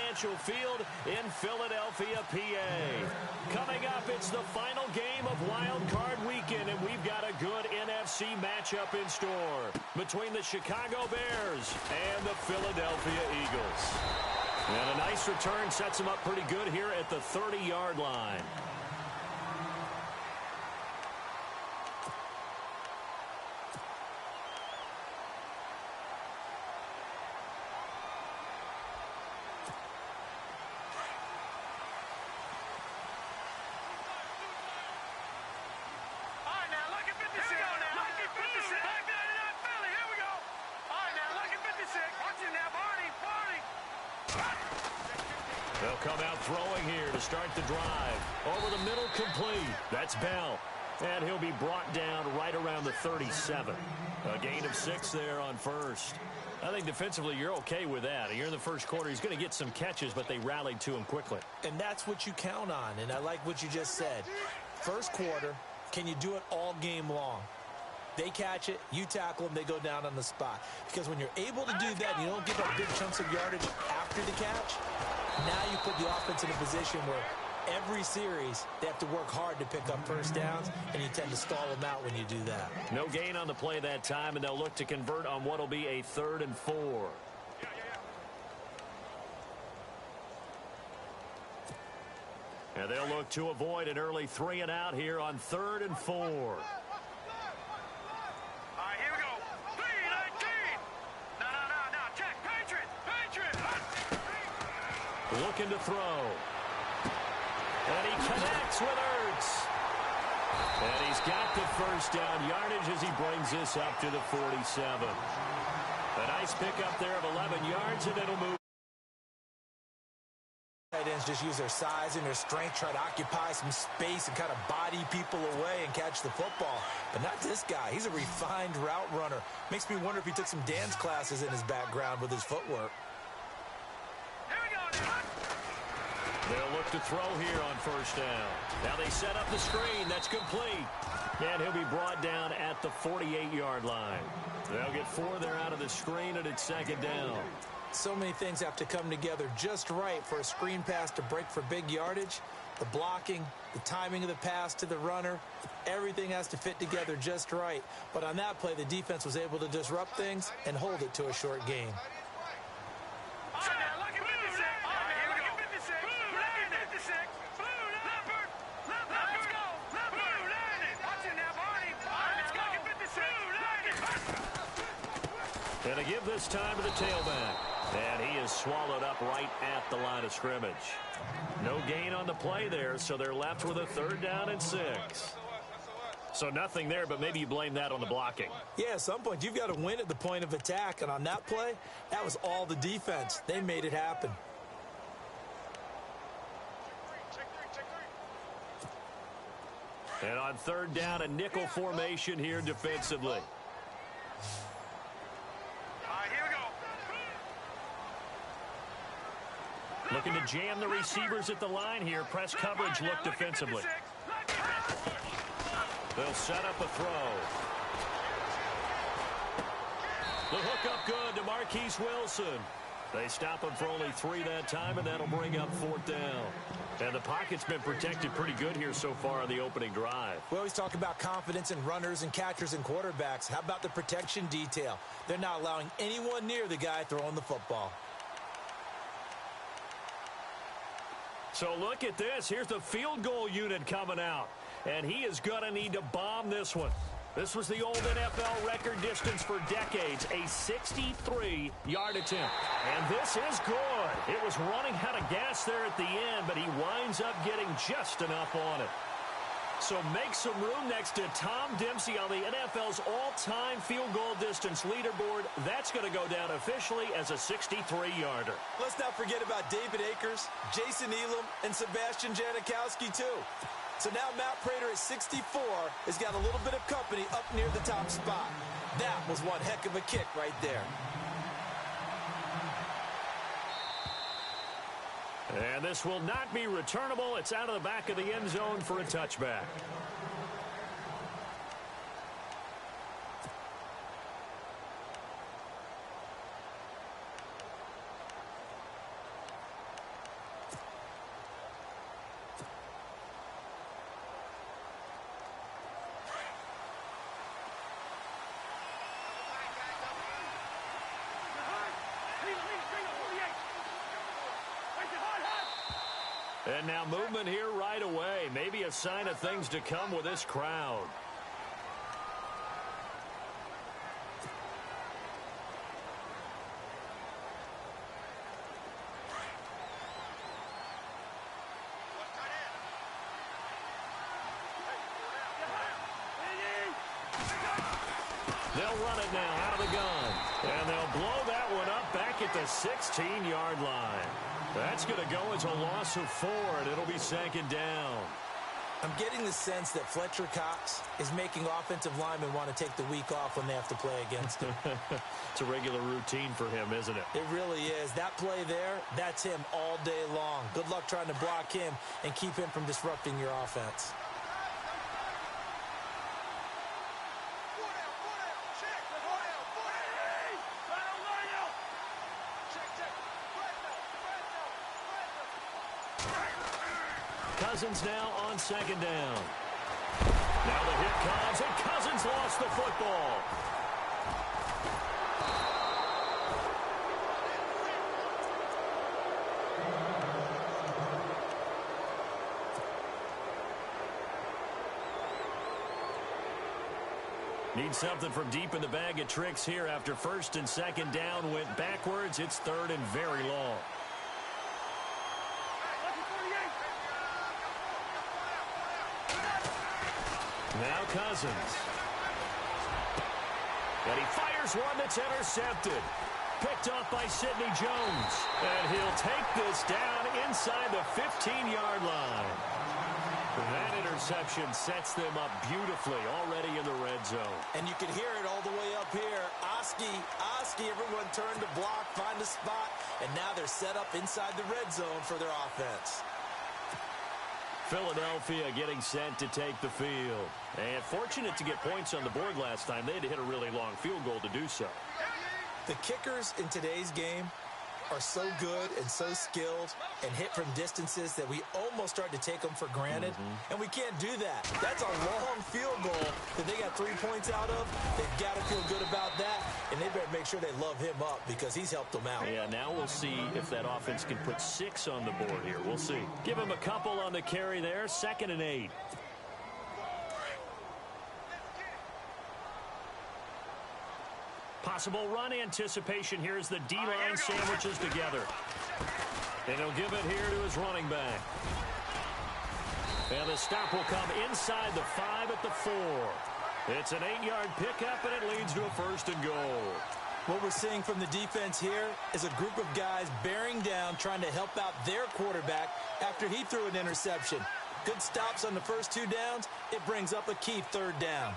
Financial Field in Philadelphia, PA. Coming up, it's the final game of Wild Card Weekend, and we've got a good NFC matchup in store between the Chicago Bears and the Philadelphia Eagles. And a nice return sets them up pretty good here at the 30-yard line. They'll come out throwing here to start the drive. Over the middle, complete. That's Bell. And he'll be brought down right around the 37. A gain of 6 there on first. I think defensively you're okay with that. Here in the first quarter, he's going to get some catches, but they rallied to him quickly. And that's what you count on, and I like what you just said. First quarter, can you do it all game long? They catch it, you tackle them, they go down on the spot. Because when you're able to do that and you don't give up big chunks of yardage after the catch, now you put the offense in a position where every series they have to work hard to pick up first downs, and you tend to stall them out when you do that. No gain on the play that time, and they'll look to convert on what will be a 3rd and 4. And they'll look to avoid an early 3 and out here on 3rd and 4. Looking to throw. And he connects with Ertz. And he's got the first down yardage as he brings this up to the 47. A nice pickup there of 11 yards, and it'll move. Tight ends just use their size and their strength, try to occupy some space and kind of body people away and catch the football. But not this guy. He's a refined route runner. Makes me wonder if he took some dance classes in his background with his footwork. They'll look to throw here on first down. Now they set up the screen. That's complete. And he'll be brought down at the 48-yard line. They'll get 4 there out of the screen, and it's 2nd down. So many things have to come together just right for a screen pass to break for big yardage. The blocking, the timing of the pass to the runner, everything has to fit together just right. But on that play, the defense was able to disrupt things and hold it to a short gain. And to give this time to the tailback. And he is swallowed up right at the line of scrimmage. No gain on the play there, so they're left with a 3rd down and 6. So nothing there, but maybe you blame that on the blocking. Yeah, at some point you've got to win at the point of attack. And on that play, that was all the defense. They made it happen. And on 3rd down, a nickel formation here defensively. Looking to jam the receivers at the line here. Press coverage look defensively. They'll set up a throw. The hook up good to Marquise Wilson. They stop him for only 3 that time, and that'll bring up 4th down. And the pocket's been protected pretty good here so far on the opening drive. We always talk about confidence in runners and catchers and quarterbacks. How about the protection detail? They're not allowing anyone near the guy throwing the football. So look at this. Here's the field goal unit coming out. And he is going to need to bomb this one. This was the old NFL record distance for decades, a 63-yard attempt. And this is good. It was running out of gas there at the end, but he winds up getting just enough on it. So make some room next to Tom Dempsey on the NFL's all-time field goal distance leaderboard. That's going to go down officially as a 63-yarder. Let's not forget about David Akers, Jason Elam, and Sebastian Janikowski, too. So now Matt Prater at 64 has got a little bit of company up near the top spot. That was one heck of a kick right there. And this will not be returnable. It's out of the back of the end zone for a touchback. And now movement here right away. Maybe a sign of things to come with this crowd. They'll run it now out of the gun. And they'll blow that one up back at the 16-yard line. That's going to go as a loss of 4, and it'll be second down. I'm getting the sense that Fletcher Cox is making offensive linemen want to take the week off when they have to play against him. It's a regular routine for him, isn't it? It really is. That play there, that's him all day long. Good luck trying to block him and keep him from disrupting your offense. Cousins now on second down. Now the hit comes, and Cousins lost the football. Need something from deep in the bag of tricks here after first and second down went backwards. It's third and very long. Now Cousins. And he fires one that's intercepted. Picked off by Sidney Jones. And he'll take this down inside the 15-yard line. That interception sets them up beautifully already in the red zone. And you can hear it all the way up here. Oski, everyone turned to block, find a spot, and now they're set up inside the red zone for their offense. Philadelphia getting set to take the field. And fortunate to get points on the board last time. They had to hit a really long field goal to do so. The kickers in today's game are so good and so skilled and hit from distances that we almost start to take them for granted. And we can't do that. That's a long field goal that they got 3 points out of. They've got to feel good about that, and they better make sure they love him up because he's helped them out. Yeah, now we'll see if that offense can put 6 on the board here. We'll see. Give him a couple on the carry there. 2nd and 8. Possible run anticipation here as the D-line sandwiches together. And he'll give it here to his running back. And the stop will come inside the 5 at the 4. It's an 8-yard pickup, and it leads to a 1st and goal. What we're seeing from the defense here is a group of guys bearing down, trying to help out their quarterback after he threw an interception. Good stops on the first 2 downs. It brings up a key 3rd down.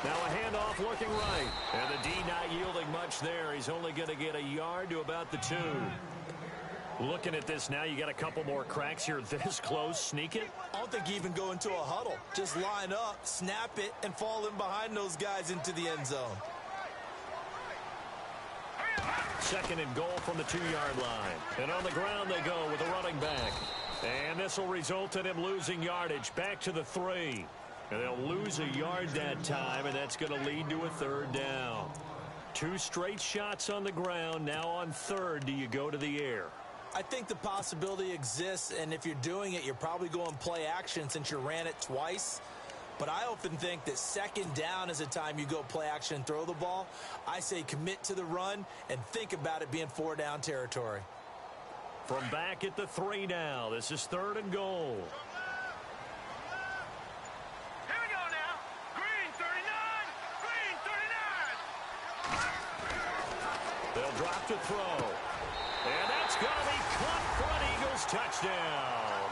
Now a handoff looking right. And the D not yielding much there. He's only going to get a yard to about the 2. Looking at this now, you got a couple more cracks here this close. Sneak it. I don't think you even go into a huddle. Just line up, snap it, and fall in behind those guys into the end zone. 2nd and goal from the 2-yard line. And on the ground they go with a running back. And this will result in him losing yardage back to the 3. And they'll lose a yard that time, and that's going to lead to a 3rd down. 2 straight shots on the ground. Now on 3rd, do you go to the air? I think the possibility exists, and if you're doing it, you're probably going play action since you ran it twice. But I often think that 2nd down is a time you go play action and throw the ball. I say commit to the run and think about it being 4-down territory. From back at the 3 now, this is 3rd and goal. They'll drop to throw. And that's going to be caught for an Eagles touchdown.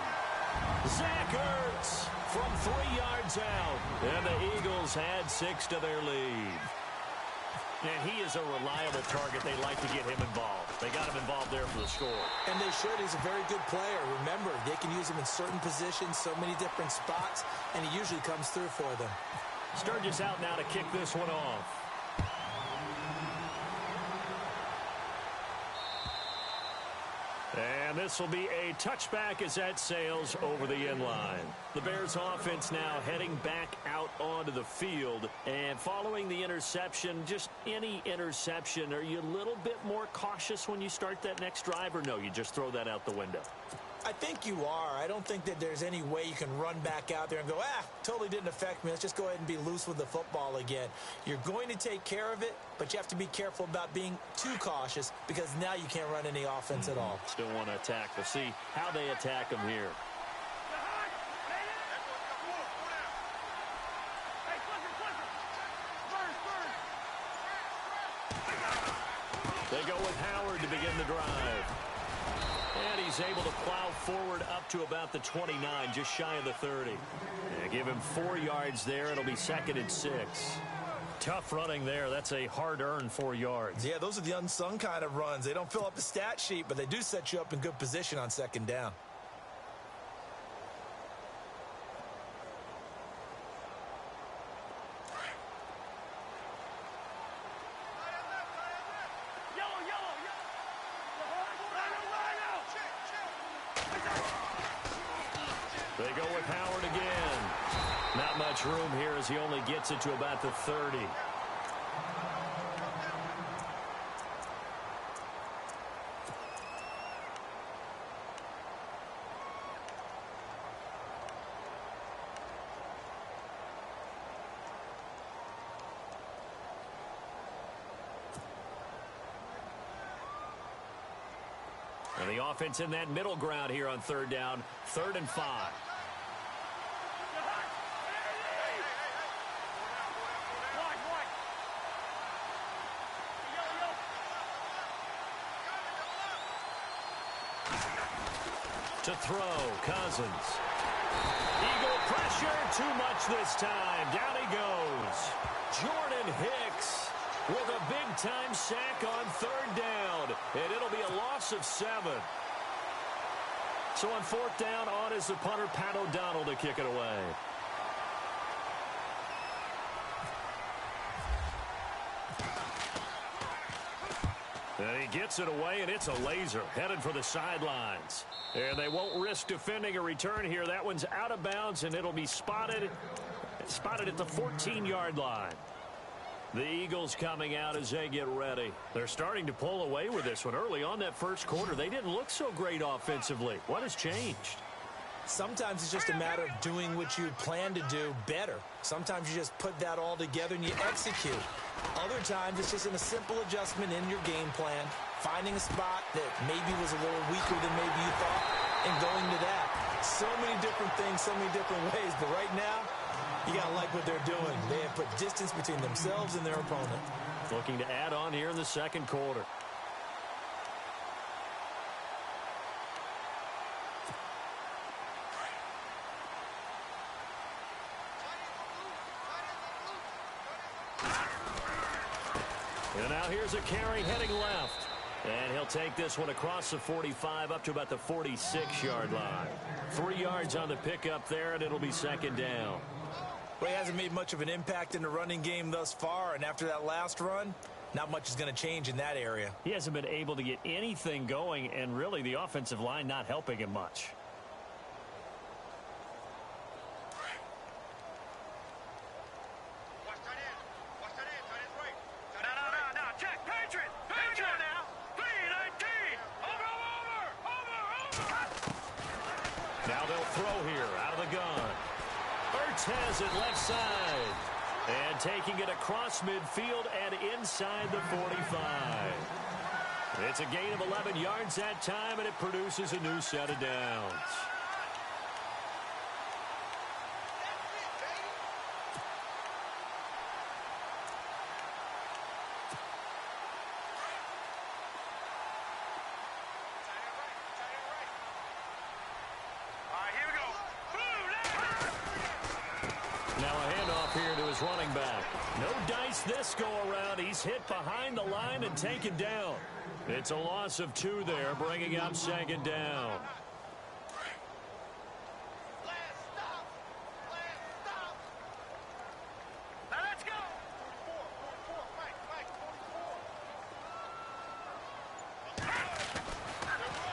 Zach Ertz from 3 yards out. And the Eagles had 6 to their lead. And he is a reliable target. They like to get him involved. They got him involved there for the score. And they should. He's a very good player. Remember, they can use him in certain positions, so many different spots, and he usually comes through for them. Sturgis out now to kick this one off. And this will be a touchback as that sails over the end line. The Bears offense now heading back out onto the field. And following the interception, just any interception, are you a little bit more cautious when you start that next drive? Or no, you just throw that out the window? I think you are. I don't think that there's any way you can run back out there and go, totally didn't affect me. Let's just go ahead and be loose with the football again. You're going to take care of it, but you have to be careful about being too cautious because now you can't run any offense at all. Still want to attack. We'll see how they attack them here. They go with Howard to begin the drive. And he's able to plow forward up to about the 29, just shy of the 30. Yeah, give him 4 yards there. It'll be 2nd and 6. Tough running there. That's a hard-earned 4 yards. Yeah, those are the unsung kind of runs. They don't fill up the stat sheet, but they do set you up in good position on 2nd down. They go with Howard again. Not much room here as he only gets it to about the 30. And the offense in that middle ground here on 3rd down, 3rd and 5. To throw, Cousins. Eagle pressure, too much this time. Down he goes. Jordan Hicks with a big-time sack on 3rd down. And it'll be a loss of 7. So on 4th down, on is the punter, Pat O'Donnell, to kick it away. And he gets it away, and it's a laser headed for the sidelines. And they won't risk defending a return here. That one's out of bounds, and it'll be spotted at the 14-yard line. The Eagles coming out as they get ready. They're starting to pull away with this one. Early on that first quarter, they didn't look so great offensively. What has changed? Sometimes it's just a matter of doing what you plan to do better. Sometimes you just put that all together and you execute. Other times it's just in a simple adjustment in your game plan, finding a spot that maybe was a little weaker than maybe you thought, and going to that. So many different things, so many different ways, but right now, you got to like what they're doing. They have put distance between themselves and their opponent. Looking to add on here in the second quarter. And now here's a carry heading left. And he'll take this one across the 45 up to about the 46-yard line. 3 yards on the pickup there, and it'll be 2nd down. Well, he hasn't made much of an impact in the running game thus far, and after that last run, not much is going to change in that area. He hasn't been able to get anything going, and really the offensive line not helping him much. Now they'll throw here out of the gun. Ertz has it left side. And taking it across midfield and inside the 45. It's a gain of 11 yards that time, and it produces a new set of downs. Now a handoff here to his running back. No dice this go-around. He's hit behind the line and taken down. It's a loss of 2 there, bringing up 2nd down.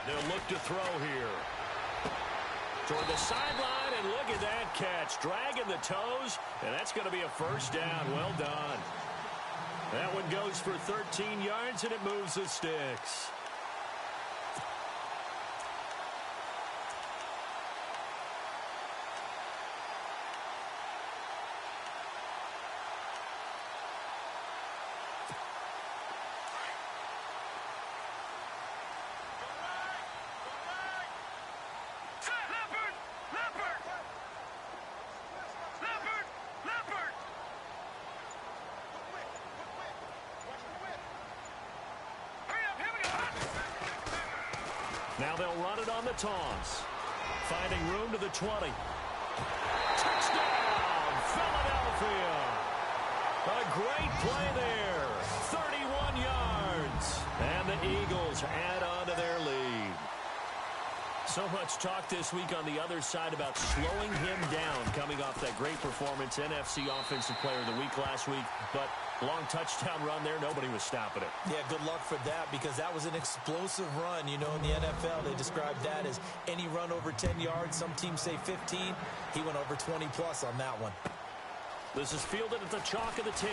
They'll look to throw here. Toward the sideline, and look at that catch. Dragging the toes, and that's going to be a first down. Well done. That one goes for 13 yards, and it moves the sticks. Now they'll run it on the toss. Finding room to the 20. Touchdown, Philadelphia. A great play there. 31 yards. And the Eagles add on to their lead. So much talk this week on the other side about slowing him down coming off that great performance. NFC Offensive Player of the Week last week. But long touchdown run there. Nobody was stopping it. Yeah, good luck for that because that was an explosive run. You know, in the NFL, they describe that as any run over 10 yards. Some teams say 15. He went over 20-plus on that one. This is fielded at the chalk of the 10.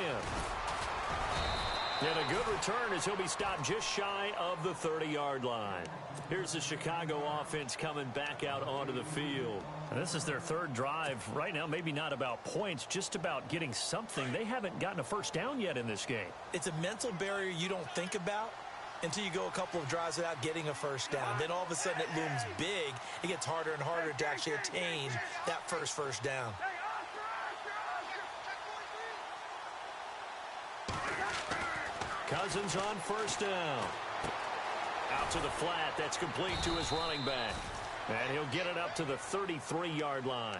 And a good return as he'll be stopped just shy of the 30-yard line. Here's the Chicago offense coming back out onto the field. And this is their third drive. Right now, maybe not about points, just about getting something. They haven't gotten a first down yet in this game. It's a mental barrier you don't think about until you go a couple of drives without getting a first down. Then all of a sudden it looms big. It gets harder and harder to actually attain that first down. Cousins on first down. Out to the flat. That's complete to his running back. And he'll get it up to the 33-yard line.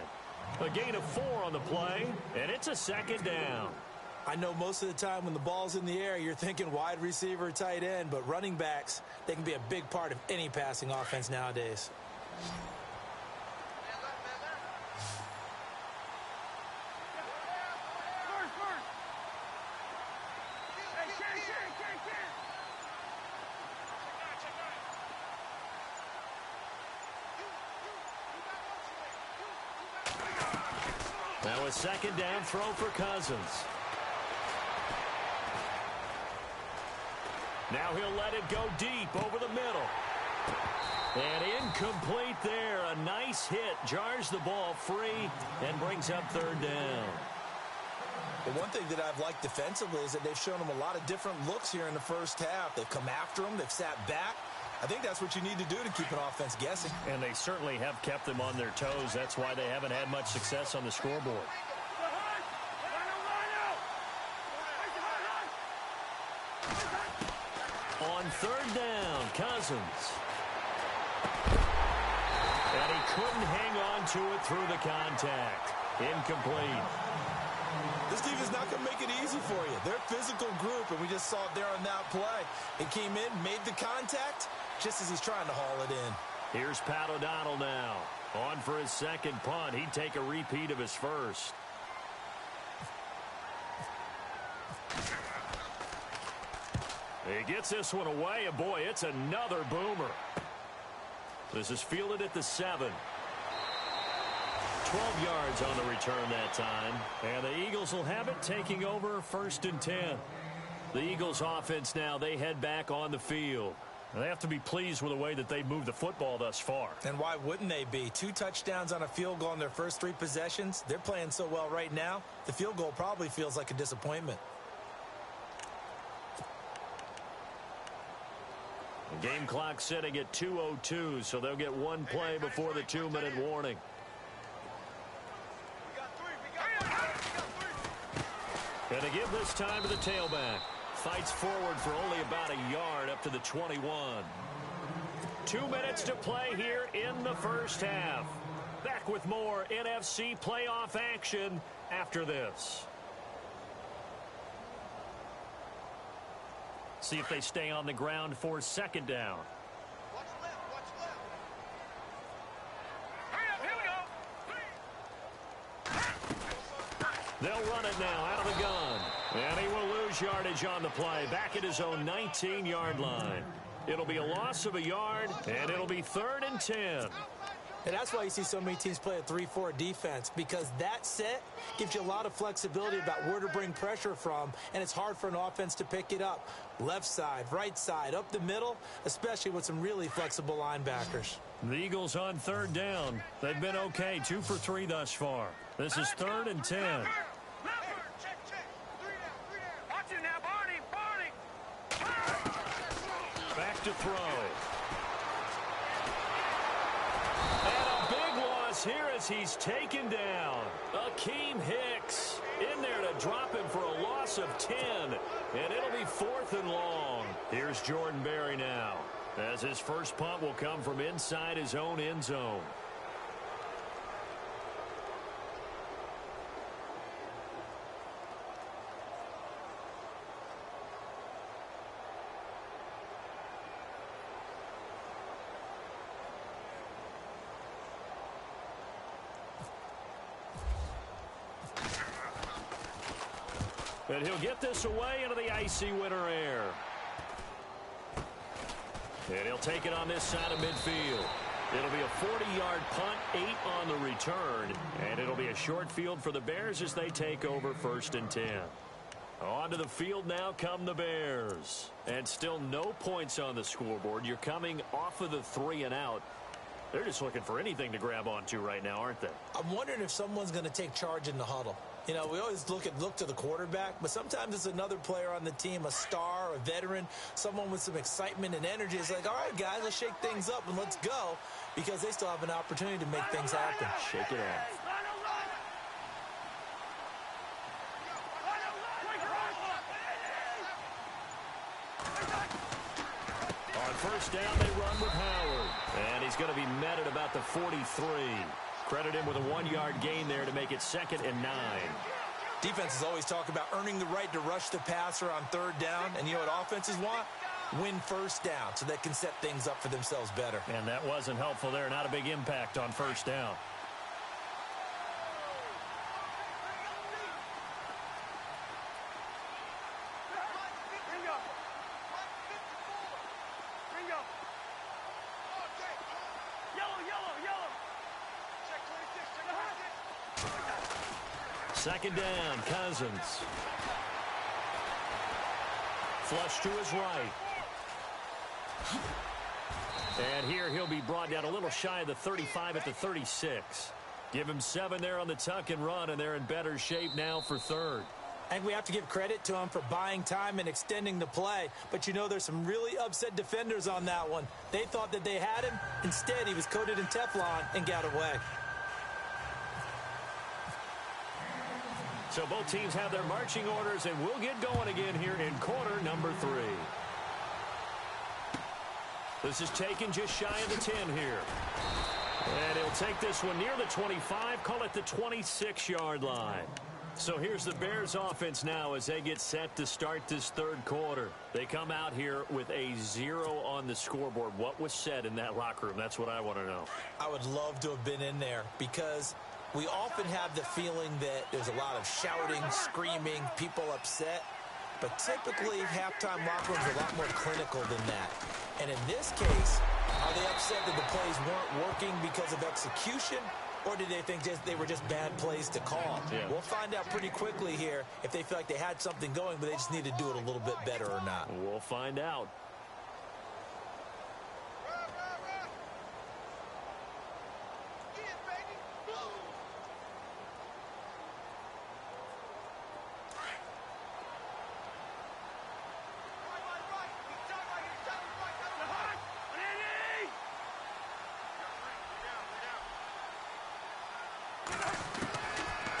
A gain of 4 on the play, and it's a second down. I know most of the time when the ball's in the air, you're thinking wide receiver, tight end, but running backs, they can be a big part of any passing offense nowadays. Now a second down throw for Cousins. Now he'll let it go deep over the middle. And incomplete there. A nice hit. Jars the ball free and brings up third down. The one thing that I've liked defensively is that they've shown him a lot of different looks here in the first half. They've come after him. They've sat back. I think that's what you need to do to keep an offense guessing. And they certainly have kept them on their toes. That's why they haven't had much success on the scoreboard. On third down, Cousins. And he couldn't hang on to it through the contact. Incomplete. This team is not going to make it easy for you. They're a physical group, and we just saw it there on that play. It came in, made the contact, just as he's trying to haul it in. Here's Pat O'Donnell now. On for his second punt. He'd take a repeat of his first. He gets this one away, and boy, it's another boomer. This is fielded at the 7. 12 yards on the return that time. And the Eagles will have it, taking over 1st and 10. The Eagles offense now, they head back on the field. And they have to be pleased with the way that they've moved the football thus far. And why wouldn't they be? 2 touchdowns on a field goal in their first 3 possessions. They're playing so well right now, the field goal probably feels like a disappointment. The game clock sitting at 2:02, so they'll get one play before the 2-minute warning. And to give this time to the tailback. Fights forward for only about a yard up to the 21. 2 minutes to play here in the first half. Back with more NFC playoff action after this. See if they stay on the ground for second down. Watch left, watch left. They'll run it now out of the gun. And he will lose yardage on the play. Back at his own 19-yard line. It'll be a loss of a yard, and it'll be 3rd and 10. And that's why you see so many teams play a 3-4 defense, because that set gives you a lot of flexibility about where to bring pressure from, and it's hard for an offense to pick it up. Left side, right side, up the middle, especially with some really flexible linebackers. The Eagles on 3rd down. They've been okay, 2 for 3 thus far. This is 3rd and 10. Back to throw. Here as he's taken down. Akeem Hicks in there to drop him for a loss of 10. And it'll be 4th and long. Here's Jordan Berry now, as his first punt will come from inside his own end zone. And he'll get this away into the icy winter air. And he'll take it on this side of midfield. It'll be a 40-yard punt, 8 on the return. And it'll be a short field for the Bears as they take over 1st and 10. Onto the field now come the Bears. And still no points on the scoreboard. You're coming off of the 3 and out. They're just looking for anything to grab onto right now, aren't they? I'm wondering if someone's going to take charge in the huddle. You know, we always look to the quarterback, but sometimes it's another player on the team, a star, a veteran, someone with some excitement and energy. It's like, all right, guys, let's shake things up and let's go, because they still have an opportunity to make things happen. Shake it off. On 1st down, they run with Howard, and he's going to be met at about the 43. Credit him with a 1-yard gain there to make it 2nd and 9. Defenses always talk about earning the right to rush the passer on 3rd down. And you know what offenses want? Win 1st down so they can set things up for themselves better. And that wasn't helpful there. Not a big impact on 1st down. Second down, Cousins. Flush to his right. And here he'll be brought down a little shy of the 35 at the 36. Give him 7 there on the tuck and run, and they're in better shape now for 3rd. I think we have to give credit to him for buying time and extending the play. But you know, there's some really upset defenders on that one. They thought that they had him. Instead, he was coated in Teflon and got away. So both teams have their marching orders, and we'll get going again here in quarter number 3. This is taken just shy of the 10 here. And he'll take this one near the 25, call it the 26-yard line. So here's the Bears offense now as they get set to start this 3rd quarter. They come out here with a 0 on the scoreboard. What was said in that locker room? That's what I want to know. I would love to have been in there, because we often have the feeling that there's a lot of shouting, screaming, people upset. But typically, halftime locker rooms are a lot more clinical than that. And in this case, are they upset that the plays weren't working because of execution? Or did they think they were just bad plays to call? Yeah. We'll find out pretty quickly here if they feel like they had something going, but they just need to do it a little bit better or not. We'll find out.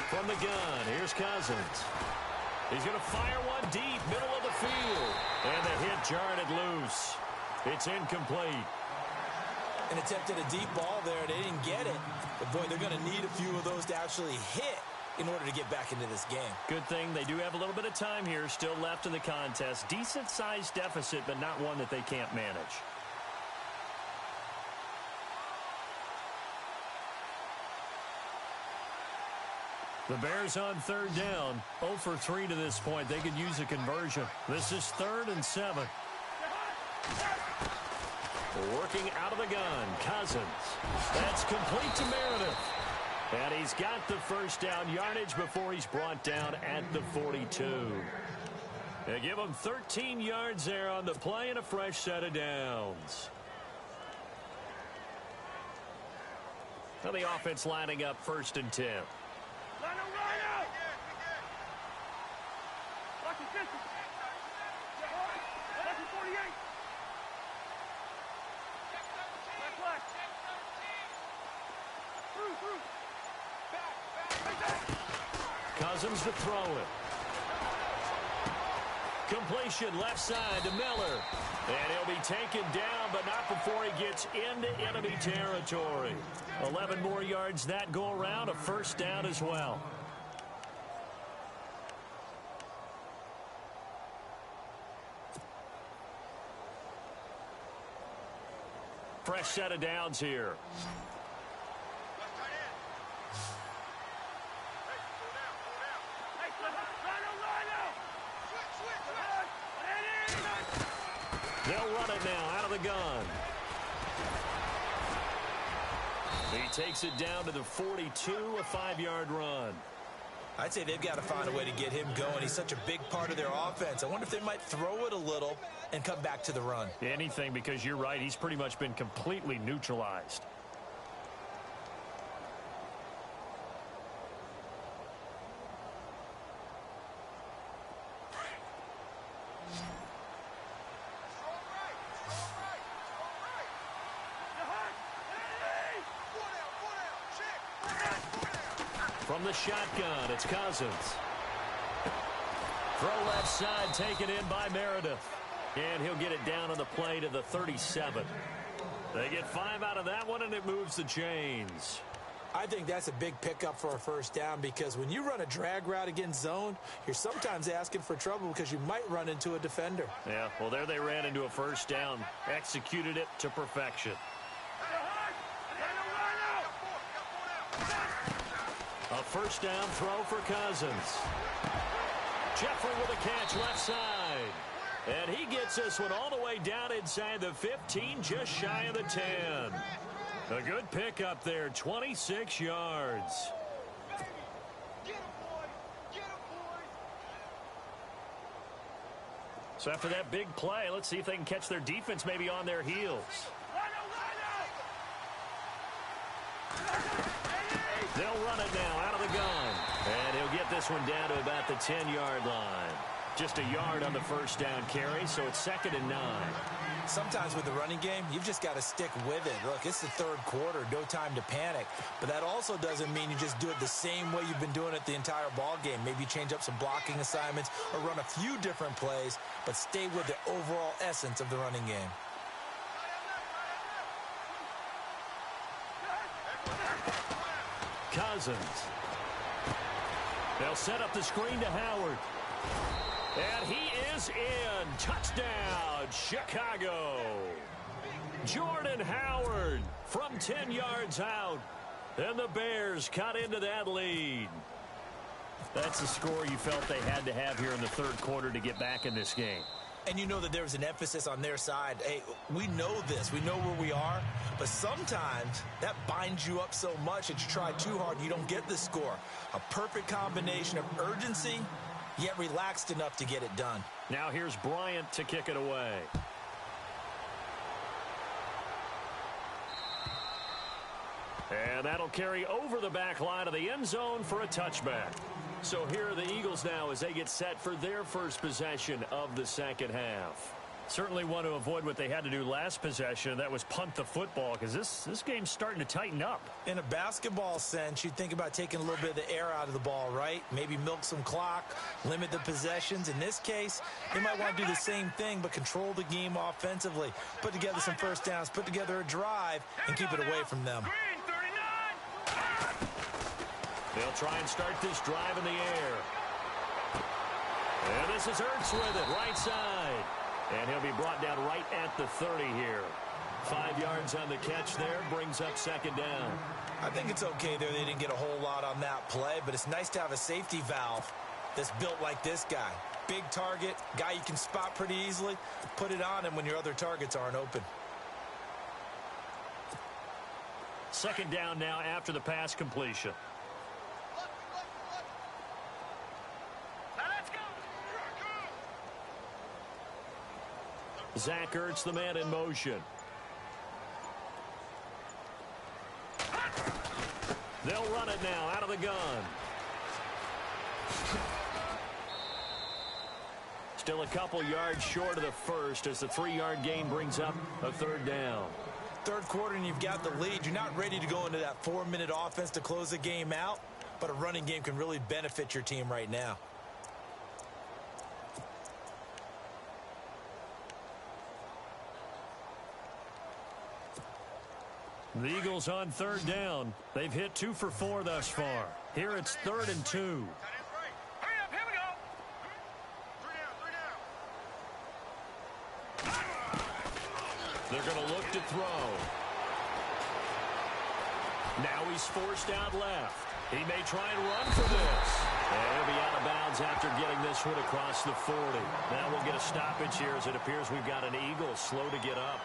From the gun, here's Cousins. He's going to fire one deep, middle of the field. And the hit jarred it loose. It's incomplete. An attempt at a deep ball there. They didn't get it. But, boy, they're going to need a few of those to actually hit in order to get back into this game. Good thing they do have a little bit of time here still left in the contest. Decent-sized deficit, but not one that they can't manage. The Bears on 3rd down, 0 for 3 to this point. They could use a conversion. This is 3rd and 7. Working out of the gun, Cousins. That's complete to Meredith. And he's got the first down yardage before he's brought down at the 42. They give him 13 yards there on the play and a fresh set of downs. Now the offense lining up 1st and 10. Cousins to throw it. Completion left side to Miller. And he'll be taken down, but not before he gets into enemy territory. 11 more yards that go around, a first down as well. Fresh set of downs here. They'll run it now out of the gun. He takes it down to the 42, a 5-yard run. I'd say they've got to find a way to get him going. He's such a big part of their offense. I wonder if they might throw it a little and come back to the run. Anything, because you're right. He's pretty much been completely neutralized. From the shotgun, it's Cousins. Throw left side, taken in by Meredith. And he'll get it down on the play to the 37. They get 5 out of that one, and it moves the chains. I think that's a big pickup for a first down, because when you run a drag route against zone, you're sometimes asking for trouble because you might run into a defender. Yeah, well, there they ran into a first down. Executed it to perfection. A first down throw for Cousins. Jeffrey with a catch left side. And he gets this one all the way down inside the 15, just shy of the 10. A good pickup there, 26 yards. So after that big play, let's see if they can catch their defense maybe on their heels. They'll run it now out of the gun. And he'll get this one down to about the 10-yard line. Just a yard on the first down carry, so it's 2nd and 9. Sometimes with the running game, you've just got to stick with it. Look, it's the 3rd quarter, no time to panic. But that also doesn't mean you just do it the same way you've been doing it the entire ball game. Maybe change up some blocking assignments or run a few different plays, but stay with the overall essence of the running game. Cousins. They'll set up the screen to Howard. And he is in. Touchdown, Chicago. Jordan Howard from 10 yards out. And the Bears cut into that lead. That's the score you felt they had to have here in the 3rd quarter to get back in this game. And you know that there was an emphasis on their side. Hey, we know this. We know where we are. But sometimes that binds you up so much that you try too hard, you don't get the score. A perfect combination of urgency, yet relaxed enough to get it done. Now here's Bryant to kick it away. And that'll carry over the back line of the end zone for a touchback. So here are the Eagles now as they get set for their first possession of the 2nd half. Certainly want to avoid what they had to do last possession. That was punt the football, because this game's starting to tighten up. In a basketball sense, you think about taking a little bit of the air out of the ball, right? Maybe milk some clock, limit the possessions. In this case, they might want to do the same thing, but control the game offensively. Put together some first downs, put together a drive, and keep it away from them. They'll try and start this drive in the air. And this is Ertz with it, right side. And he'll be brought down right at the 30 here. 5 yards on the catch there, brings up 2nd down. I think it's okay there. They didn't get a whole lot on that play, but it's nice to have a safety valve. that's built like this guy. Big target, guy you can spot pretty easily. Put it on him when your other targets aren't open. Second down now after the pass completion. Zach Ertz, the man in motion. They'll run it now out of the gun. Still a couple yards short of the first as the 3-yard gain brings up a third down. Third quarter and you've got the lead. You're not ready to go into that 4-minute offense to close the game out, but a running game can really benefit your team right now. The Eagles on third down. They've hit 2 for 4 thus far. Here it's 3rd and 2. They're going to look to throw. Now he's forced out left. He may try and run for this. And he'll be out of bounds after getting this one across the 40. Now we'll get a stoppage here as it appears we've got an Eagle slow to get up.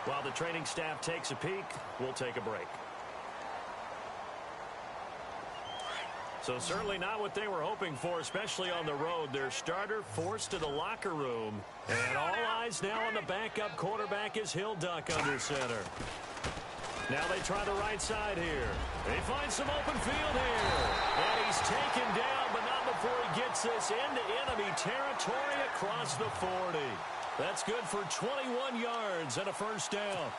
While the training staff takes a peek, we'll take a break. So certainly not what they were hoping for, especially on the road. Their starter forced to the locker room. And all eyes now on the backup quarterback as he'll duck under center. Now they try the right side here. They find some open field here. And he's taken down, but not before he gets this into enemy territory across the 40. That's good for 21 yards and a first down.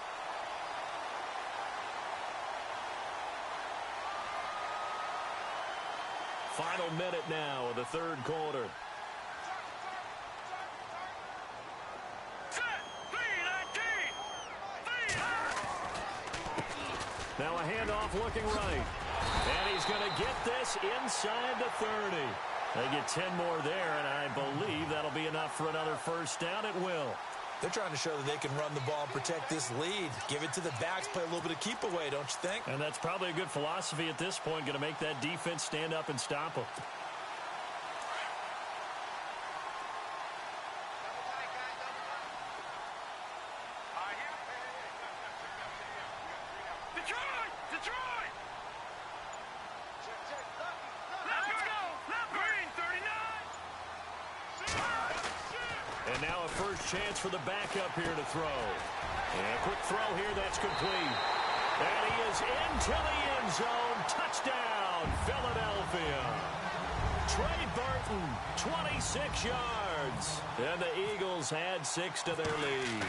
Final minute now of the third quarter. Now a handoff looking right. And he's going to get this inside the 30. They get 10 more there, and I believe that'll be enough for another first down. It will. They're trying to show that they can run the ball and protect this lead. Give it to the backs, play a little bit of keep away, don't you think? And that's probably a good philosophy at this point, going to make that defense stand up and stop them. And now a first chance for the backup here to throw. And a quick throw here, that's complete. And he is into the end zone. Touchdown, Philadelphia. Trey Burton, 26 yards. And the Eagles add 6 to their lead.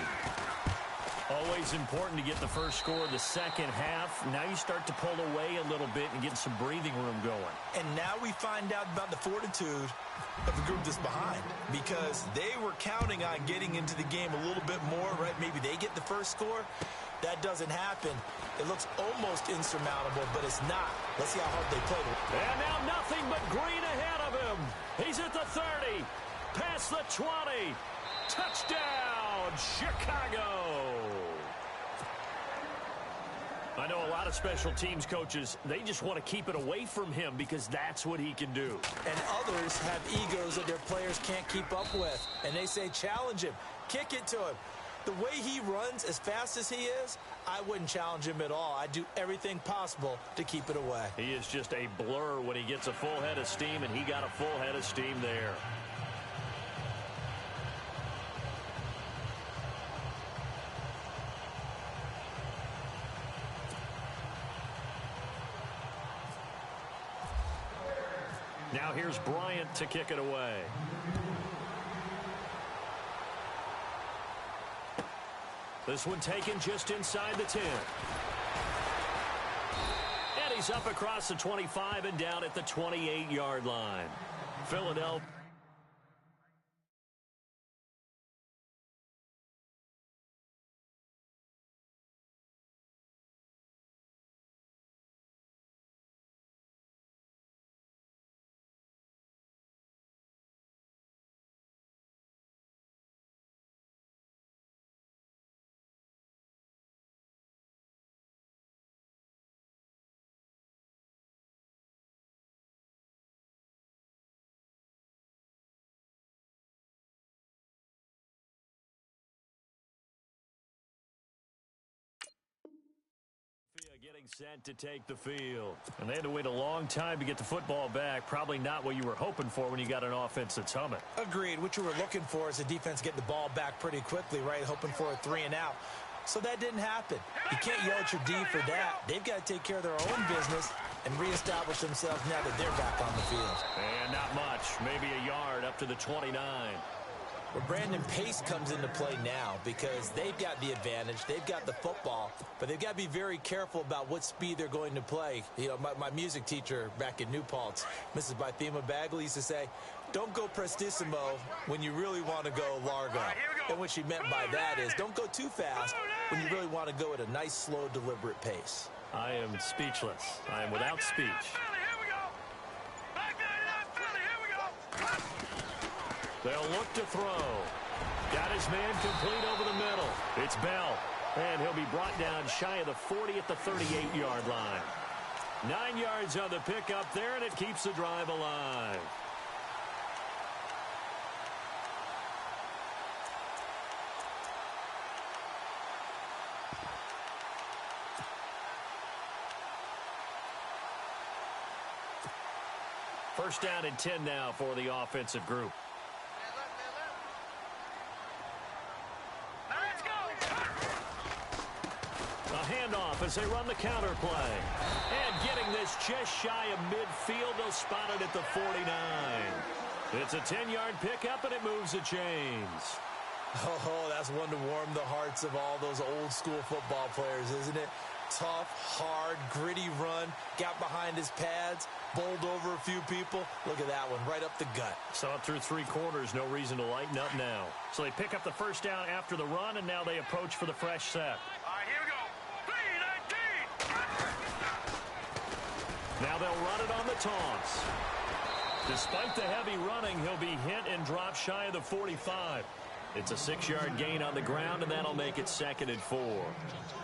Always important to get the first score of the second half. Now you start to pull away a little bit and get some breathing room going. And now we find out about the fortitude of the group that's behind, because they were counting on getting into the game a little bit more, right? Maybe they get the first score. That doesn't happen. It looks almost insurmountable, but it's not. Let's see how hard they play. And now nothing but green ahead of him. He's at the 30, past the 20. Touchdown, Chicago. I know a lot of special teams coaches, they just want to keep it away from him because that's what he can do. And others have egos that their players can't keep up with. And they say, challenge him, kick it to him. The way he runs as fast as he is, I wouldn't challenge him at all. I'd do everything possible to keep it away. He is just a blur when he gets a full head of steam, and he got a full head of steam there. Now here's Bryant to kick it away. This one taken just inside the 10. And he's up across the 25 and down at the 28-yard line. Philadelphia. Getting set to take the field. And they had to wait a long time to get the football back. Probably not what you were hoping for when you got an offense that's humming. Agreed. What you were looking for is the defense getting the ball back pretty quickly, right? Hoping for a 3-and-out. So that didn't happen. You can't yell at your D for that. They've got to take care of their own business and reestablish themselves now that they're back on the field. And not much. Maybe a yard up to the 29. Well, Brandon, pace comes into play now because they've got the advantage. They've got the football, but they've got to be very careful about what speed they're going to play. You know, my music teacher back in New Paltz, Mrs. Bythema Bagley, used to say, don't go prestissimo when you really want to go largo. And what she meant by that is don't go too fast when you really want to go at a nice, slow, deliberate pace. I am speechless. I am without speech. They'll look to throw. Got his man complete over the middle. It's Bell. And he'll be brought down shy of the 40 at the 38-yard line. 9 yards on the pickup there, and it keeps the drive alive. First down and 10 now for the offensive group. Handoff as they run the counter play. And getting this just shy of midfield, they'll spot it at the 49. It's a 10-yard pickup, and it moves the chains. Oh, that's one to warm the hearts of all those old-school football players, isn't it? Tough, hard, gritty run, got behind his pads, bowled over a few people. Look at that one, right up the gut. Saw it through 3 quarters, no reason to lighten up now. So they pick up the first down after the run, and now they approach for the fresh set. All right, here we go. Now they'll run it on the toss. Despite the heavy running, he'll be hit and dropped shy of the 45. It's a 6-yard gain on the ground, and that'll make it 2nd and 4.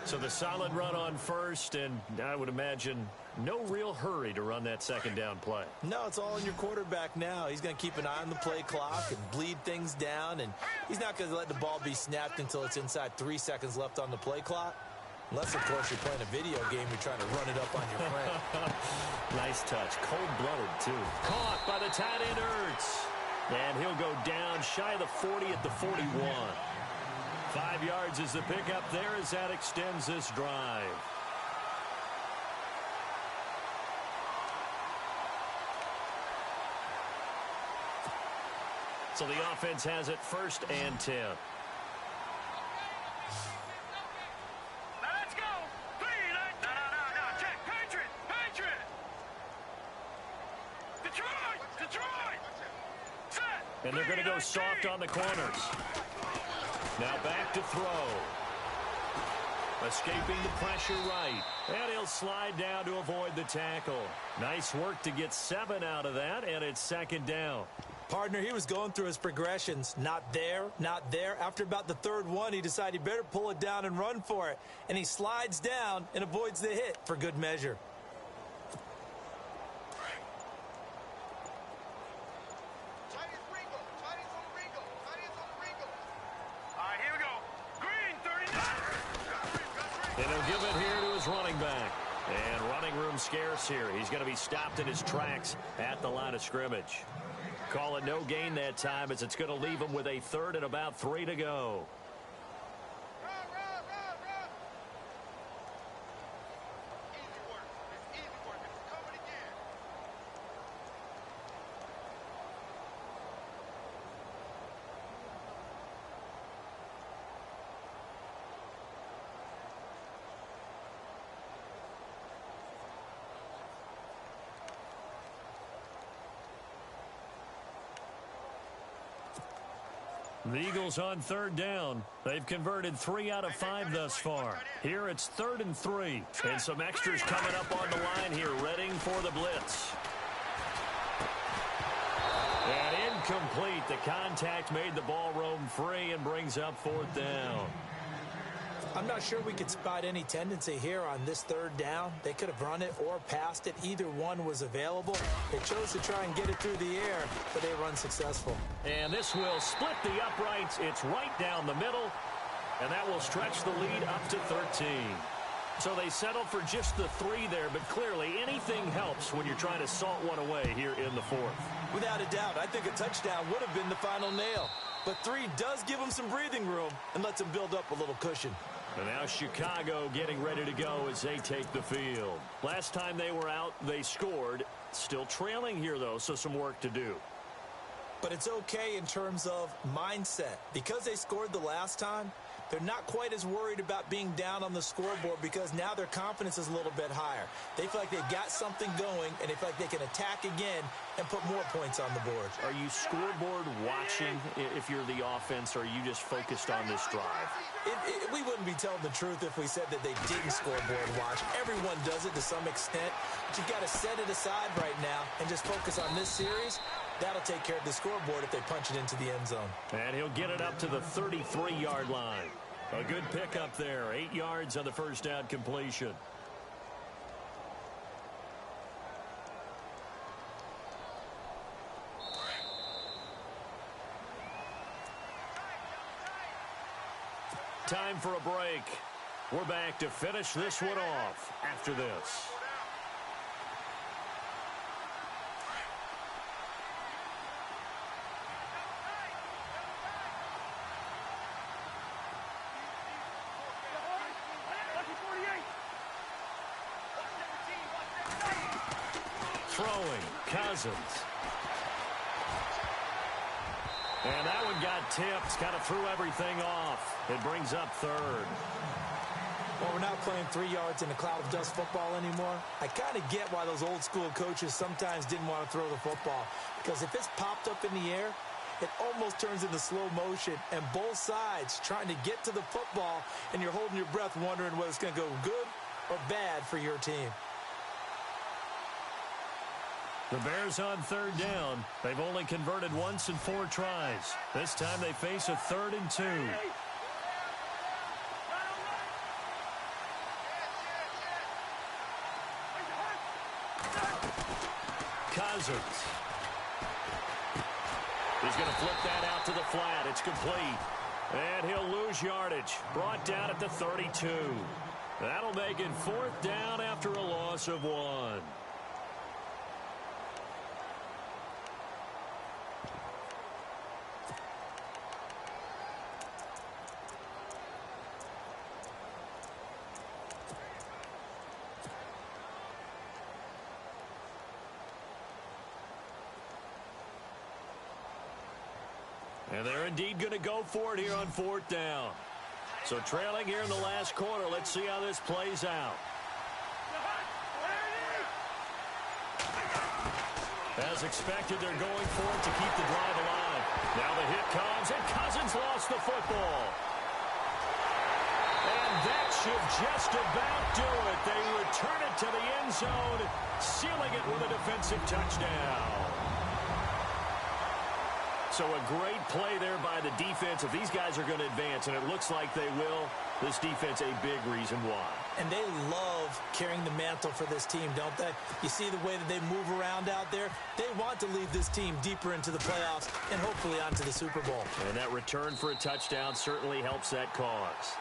So the solid run on first, and I would imagine no real hurry to run that 2nd down play. No, it's all on your quarterback now. He's going to keep an eye on the play clock and bleed things down, and he's not going to let the ball be snapped until it's inside 3 seconds left on the play clock. Unless, of course, you're playing a video game, you're trying to run it up on your friend. Nice touch. Cold-blooded, too. Caught by the tight end, Ertz. And he'll go down shy of the 40 at the 41. 5 yards is the pickup there as that extends this drive. So the offense has it 1st and 10. And they're going to go soft on the corners. Now back to throw. Escaping the pressure right. And he'll slide down to avoid the tackle. Nice work to get 7 out of that, and it's 2nd down. Partner, he was going through his progressions. Not there, not there. After about the 3rd one, he decided he better pull it down and run for it. And he slides down and avoids the hit for good measure. And he'll give it here to his running back. And running room scarce here. He's going to be stopped in his tracks at the line of scrimmage. Call it no gain that time as it's going to leave him with a 3rd and about 3 to go. The Eagles on 3rd down. They've converted 3 out of 5 thus far. Here it's 3rd and 3. And some extras coming up on the line here, readying for the blitz. And incomplete. The contact made the ball roam free and brings up 4th down. I'm not sure we could spot any tendency here on this 3rd down. They could have run it or passed it. Either one was available. They chose to try and get it through the air, but they were unsuccessful. And this will split the uprights. It's right down the middle, and that will stretch the lead up to 13. So they settled for just the 3 there, but clearly anything helps when you're trying to salt one away here in the 4th. Without a doubt, I think a touchdown would have been the final nail. But 3 does give them some breathing room and lets them build up a little cushion. And now Chicago getting ready to go as they take the field. Last time they were out, they scored. Still trailing here, though, so some work to do. But it's okay in terms of mindset. Because they scored the last time, they're not quite as worried about being down on the scoreboard because now their confidence is a little bit higher. They feel like they've got something going, and they feel like they can attack again and put more points on the board. Are you scoreboard watching if you're the offense, or are you just focused on this drive? We wouldn't be telling the truth if we said that they didn't scoreboard watch. Everyone does it to some extent. But you've got to set it aside right now and just focus on this series. That'll take care of the scoreboard if they punch it into the end zone. And he'll get it up to the 33-yard line. A good pickup there. 8 yards on the first down completion. Time for a break. We're back to finish this one off after this. Throwing, Cousins. And that one got tipped, kind of threw everything off. It brings up 3rd. Well, we're not playing 3 yards in a cloud of dust football anymore. I kind of get why those old school coaches sometimes didn't want to throw the football. Because if it's popped up in the air, it almost turns into slow motion. And both sides trying to get to the football, and you're holding your breath wondering whether it's going to go good or bad for your team. The Bears on 3rd down. They've only converted once in 4 tries. This time they face a 3rd and 2. Cousins. He's going to flip that out to the flat. It's complete. And he'll lose yardage. Brought down at the 32. That'll make it 4th down after a loss of 1. And they're indeed going to go for it here on 4th down. So trailing here in the last quarter. Let's see how this plays out. As expected, they're going for it to keep the drive alive. Now the hit comes, and Cousins lost the football. And that should just about do it. They return it to the end zone, sealing it with a defensive touchdown. So a great play there by the defense. If these guys are going to advance, and it looks like they will, this defense a big reason why. And they love carrying the mantle for this team, don't they? You see the way that they move around out there? They want to lead this team deeper into the playoffs and hopefully onto the Super Bowl. And that return for a touchdown certainly helps that cause.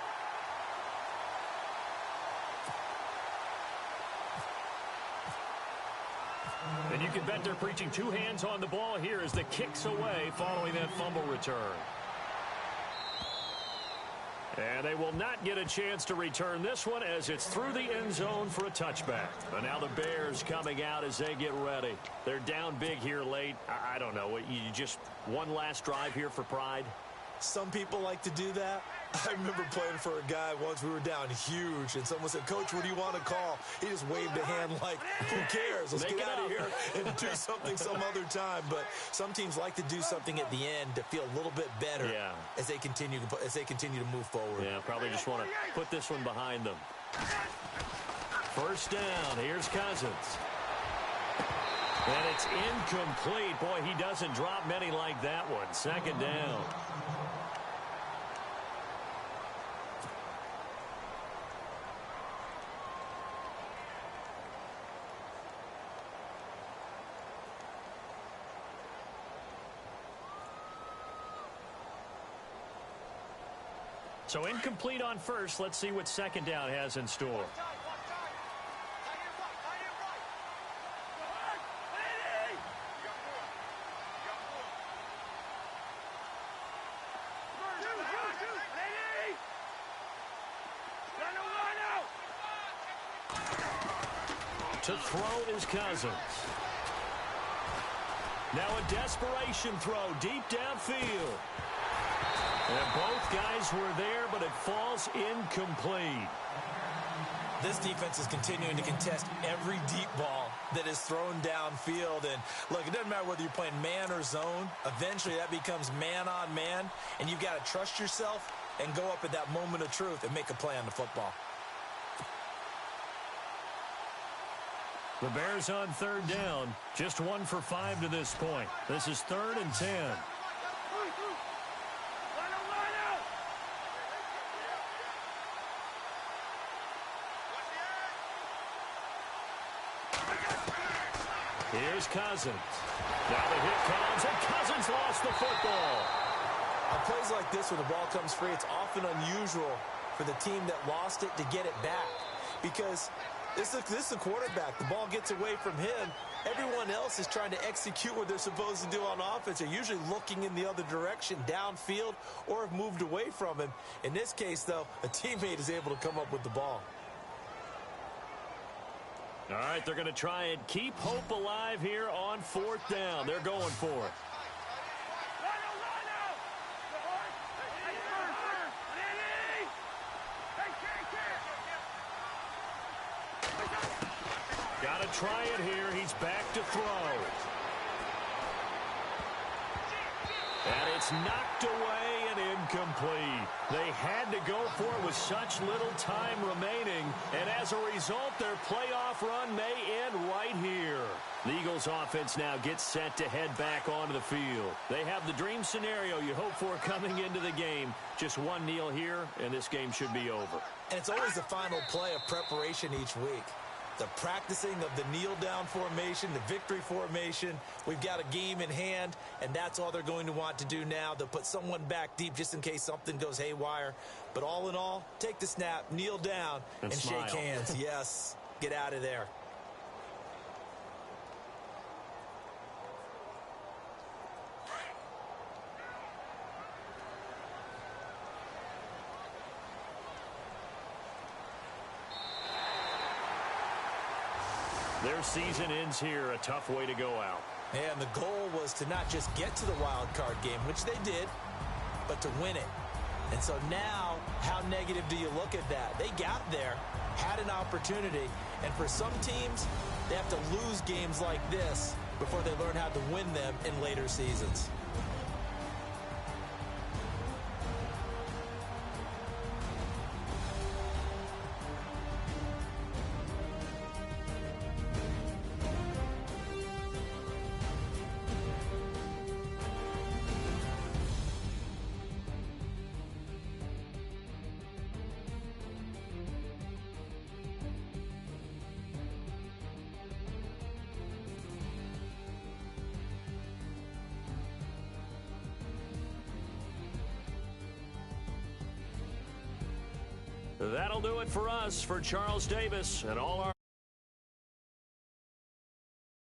And you can bet they're preaching 2 hands on the ball here as the kick's away following that fumble return. And they will not get a chance to return this one as it's through the end zone for a touchback. And now the Bears coming out as they get ready. They're down big here late. I don't know. You just one last drive here for pride? Some people like to do that. I remember playing for a guy once. We were down huge, and someone said, "Coach, what do you want to call?" He just waved a hand like, who cares? Let's get out of here and do something some other time. But some teams like to do something at the end to feel a little bit better as they continue to move forward. Yeah, probably just want to put this one behind them. First down. Here's Cousins. And it's incomplete. Boy, he doesn't drop many like that one. Second down. So incomplete on first. Let's see what second down has in store. Watch time, watch time. Tight end right, tight end right. To throw is Cousins. Now a desperation throw deep downfield. And both guys were there, but it falls incomplete. This defense is continuing to contest every deep ball that is thrown downfield. And look, it doesn't matter whether you're playing man or zone. Eventually that becomes man on man. And you've got to trust yourself and go up at that moment of truth and make a play on the football. The Bears on third down. Just 1 for 5 to this point. This is 3rd and 10. Here's Cousins. Now the hit comes, and Cousins lost the football. On plays like this, when the ball comes free, it's often unusual for the team that lost it to get it back. Because this is the quarterback. The ball gets away from him. Everyone else is trying to execute what they're supposed to do on offense. They're usually looking in the other direction, downfield, or have moved away from him. In this case, though, a teammate is able to come up with the ball. All right, they're going to try and keep hope alive here on 4th down. They're going for it. Got to try it here. He's back to throw. And it's knocked away and incomplete. They had to go for it with such little time remaining. And as a result, their playoff run may end right here. The Eagles offense now gets set to head back onto the field. They have the dream scenario you hope for coming into the game. Just one kneel here, and this game should be over. And it's always the final play of preparation each week. The practicing of the kneel-down formation, the victory formation. We've got a game in hand, and that's all they're going to want to do now. They'll put someone back deep just in case something goes haywire. But all in all, take the snap, kneel down, and shake hands. Yes, get out of there. Their season ends here, a tough way to go out. And the goal was to not just get to the wild card game, which they did, but to win it. And so now, how negative do you look at that? They got there, had an opportunity, and for some teams, they have to lose games like this before they learn how to win them in later seasons. That'll do it for us. For Charles Davis and all our